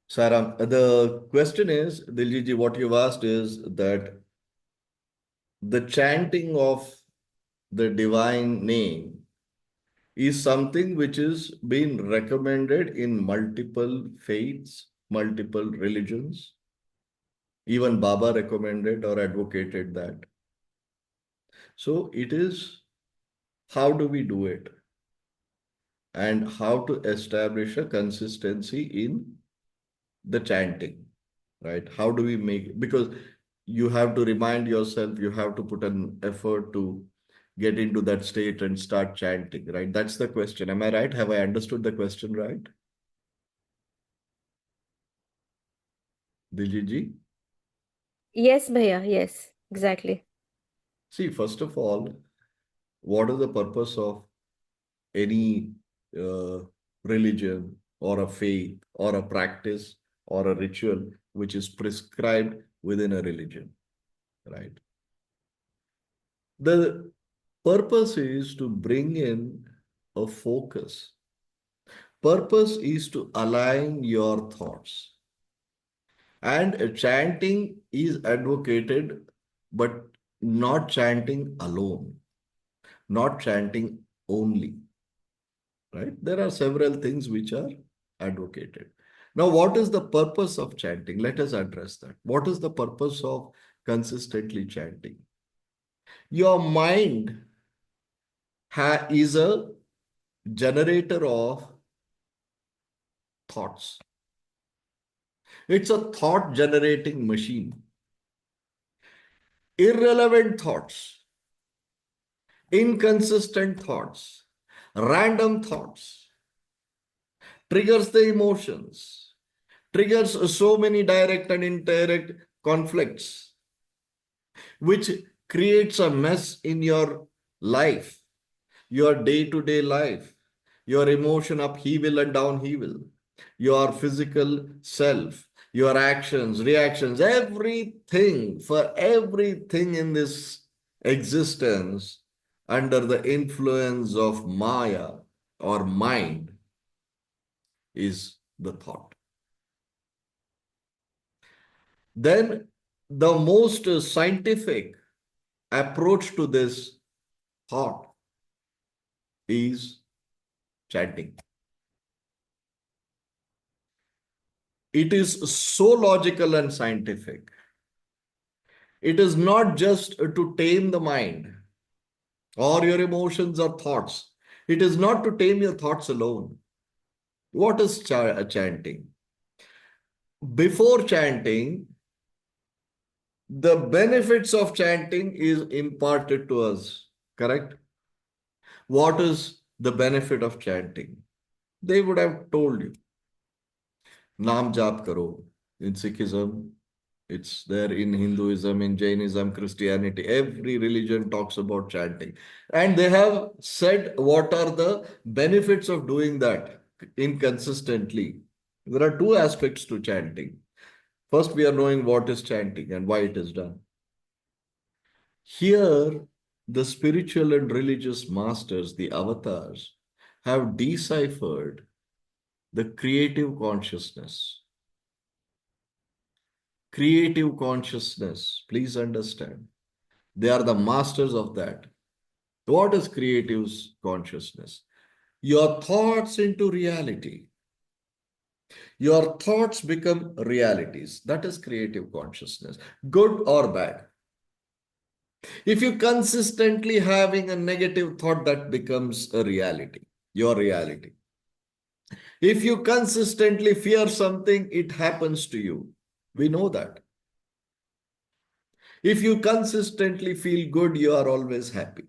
Saram, the question is, Diljiji, what you've asked is that the chanting of the divine name is something which is being recommended in multiple faiths, multiple religions. Even Baba recommended or advocated that. So it is how do we do it and how to establish a consistency in the chanting, right? How do we make it? Because you have to remind yourself, you have to put an effort to get into that state and start chanting, right? That's the question. Am I right? Have I understood the question right? Diljit? Yes, Bhaiya. Yes, exactly. See, first of all, what is the purpose of any uh, religion or a faith or a practice or a ritual which is prescribed within a religion, right? The purpose is to bring in a focus. Purpose is to align your thoughts. And chanting is advocated, but not chanting alone, not chanting only, right? There are several things which are advocated. Now, what is the purpose of chanting? Let us address that. What is the purpose of consistently chanting? Your mind is a generator of thoughts. It's a thought generating machine. Irrelevant thoughts, inconsistent thoughts, random thoughts triggers the emotions, triggers so many direct and indirect conflicts, which creates a mess in your life, your day-to-day life, your emotion upheaval and downheaval, your physical self, your actions, reactions, everything, for everything in this existence under the influence of Maya or mind is the thought. Then the most scientific approach to this thought is chanting. It is so logical and scientific. It is not just to tame the mind or your emotions or thoughts. It is not to tame your thoughts alone. What is chanting? Before chanting, the benefits of chanting is imparted to us, correct? What is the benefit of chanting? They would have told you. Naam jap karo. In Sikhism, it's there in Hinduism, in Jainism, Christianity. Every religion talks about chanting. And they have said what are the benefits of doing that inconsistently. There are two aspects to chanting. First, we are knowing what is chanting and why it is done. Here, the spiritual and religious masters, the avatars, have deciphered the creative consciousness. Creative consciousness, please understand. They are the masters of that. What is creative consciousness? Your thoughts into reality. Your thoughts become realities. That is creative consciousness, good or bad. If you consistently having a negative thought, that becomes a reality, your reality. If you consistently fear something, it happens to you. We know that. If you consistently feel good, you are always happy.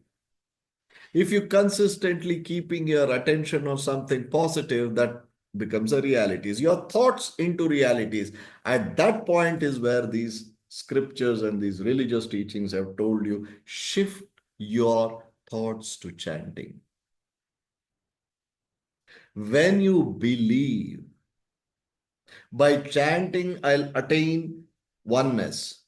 If you consistently keeping your attention on something positive, that becomes a realities. Your thoughts into realities. At that point is where these scriptures and these religious teachings have told you, shift your thoughts to chanting. When you believe, by chanting, I'll attain oneness.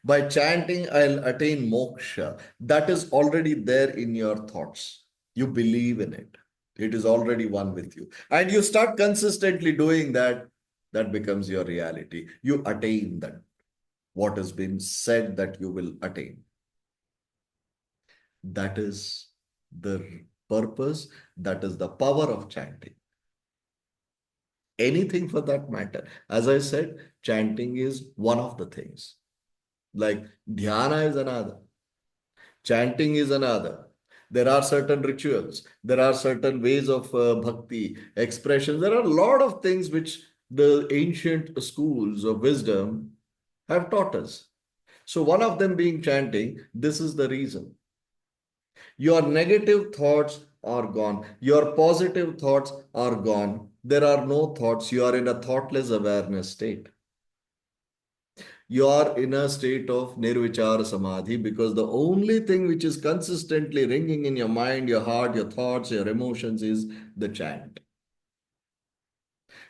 By chanting, I'll attain moksha. That is already there in your thoughts. You believe in it. It is already one with you. And you start consistently doing that. That becomes your reality. You attain that, what has been said that you will attain. That is the purpose, that is the power of chanting. Anything for that matter. As I said, chanting is one of the things. Like dhyana is another, chanting is another. There are certain rituals, there are certain ways of bhakti, expressions. There are a lot of things which the ancient schools of wisdom have taught us. So, one of them being chanting, this is the reason. Your negative thoughts are gone, your positive thoughts are gone. There are no thoughts, you are in a thoughtless awareness state. You are in a state of nirvichara samadhi, because the only thing which is consistently ringing in your mind, your heart, your thoughts, your emotions is the chant.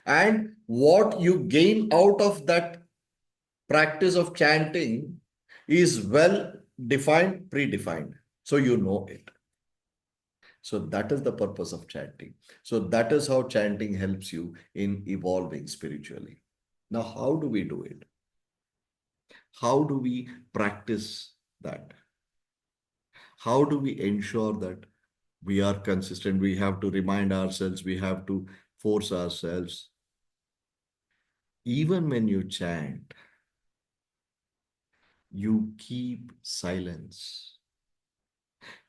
And what you gain out of that practice of chanting is well defined, predefined. So you know it. So that is the purpose of chanting. So that is how chanting helps you in evolving spiritually. Now, how do we do it? How do we practice that? How do we ensure that we are consistent? We have to remind ourselves, we have to force ourselves. Even when you chant, you keep silence.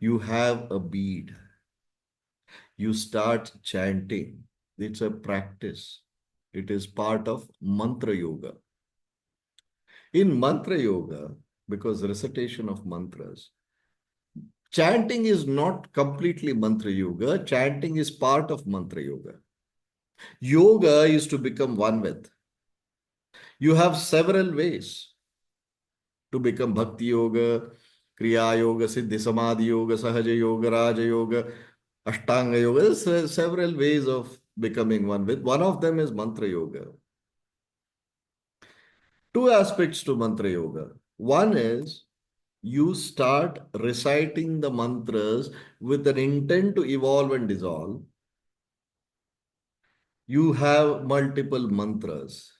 You have a bead. You start chanting. It's a practice. It is part of mantra yoga. In mantra yoga, because recitation of mantras, chanting is not completely mantra yoga, chanting is part of mantra yoga. Yoga is to become one with. You have several ways to become bhakti yoga, kriya yoga, siddhi samadhi yoga, sahaja yoga, raja yoga, ashtanga yoga. There's several ways of becoming one with. One of them is mantra yoga. Two aspects to mantra yoga. One is you start reciting the mantras with an intent to evolve and dissolve. You have multiple mantras.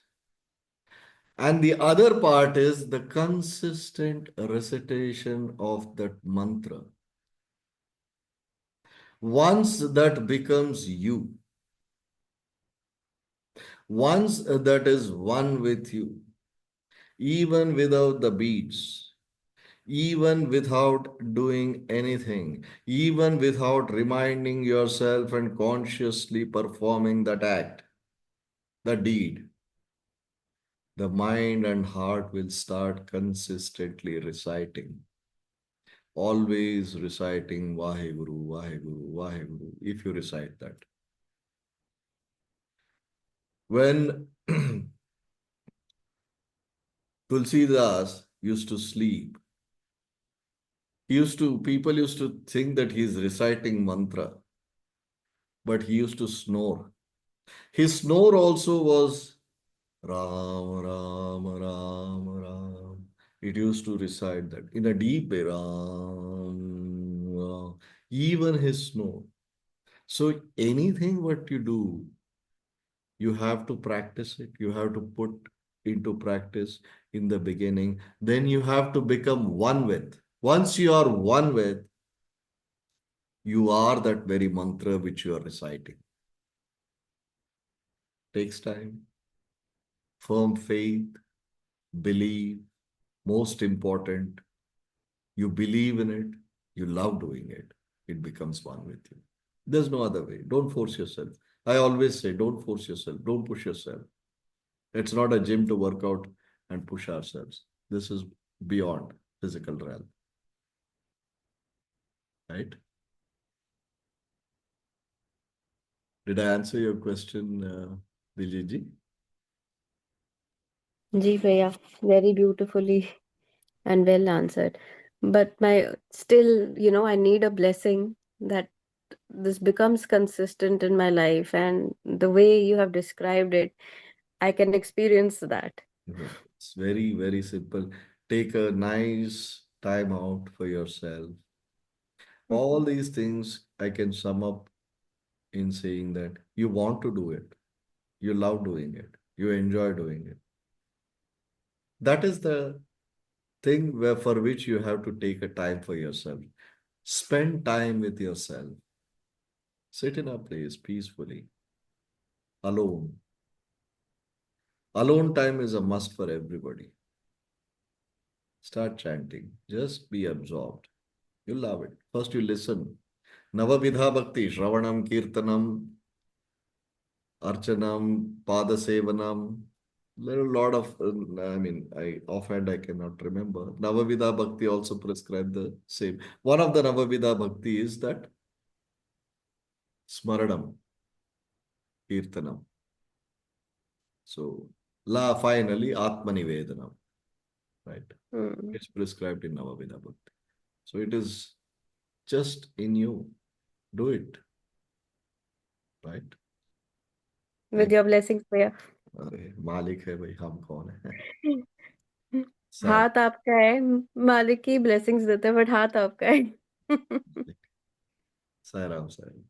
And the other part is the consistent recitation of that mantra. Once that becomes you, once that is one with you, even without the beats, even without doing anything, even without reminding yourself and consciously performing that act, the deed, the mind and heart will start consistently reciting, always reciting Vaheguru, Vaheguru, Vaheguru, if you recite that. When Tulsidas used to sleep, people used to think that he's reciting mantra, but he used to snore. His snore also was Ram, Ram, Ram, Ram. It used to recite that in a deep way, Ram, Ram. Even his snore. So anything what you do, you have to practice it. You have to put into practice in the beginning. Then you have to become one with. Once you are one with, you are that very mantra which you are reciting. Takes time, firm faith, believe. Most important, you believe in it, you love doing it. It becomes one with you. There's no other way. Don't force yourself. I always say, don't force yourself. Don't push yourself. It's not a gym to work out and push ourselves. This is beyond physical realm, right? Did I answer your question, Vijay? Ji Bhaiya, very beautifully and well answered. But my still, I need a blessing that this becomes consistent in my life, and the way you have described it, I can experience that. It's very, very simple. Take a nice time out for yourself. All Mhm. these things I can sum up in saying that you want to do it, you love doing it. You enjoy doing it. That is the thing where for which you have to take a time for yourself. Spend time with yourself. Sit in a place peacefully, alone. Alone time is a must for everybody. Start chanting. Just be absorbed. You'll love it. First, you listen. Navavidha Bhakti, Shravanam, Kirtanam, Archanam, Padasevanam. There are a lot of, I offhand I cannot remember. Navavidha Bhakti also prescribe the same. One of the Navavidha Bhakti is that Smaranam, Kirtanam. So, la finally, Atmanivedanam, right? Mm. It's prescribed in Navavidha Bhakti. So it is just in you. Do it, right? With Thank your blessings, Priya. अरे मालिक है भाई हम कौन है sir हाथ आपका है, मालिक की ब्लेसिंग्स देते हैं, बट हाथ आपका है। सायराम सायराम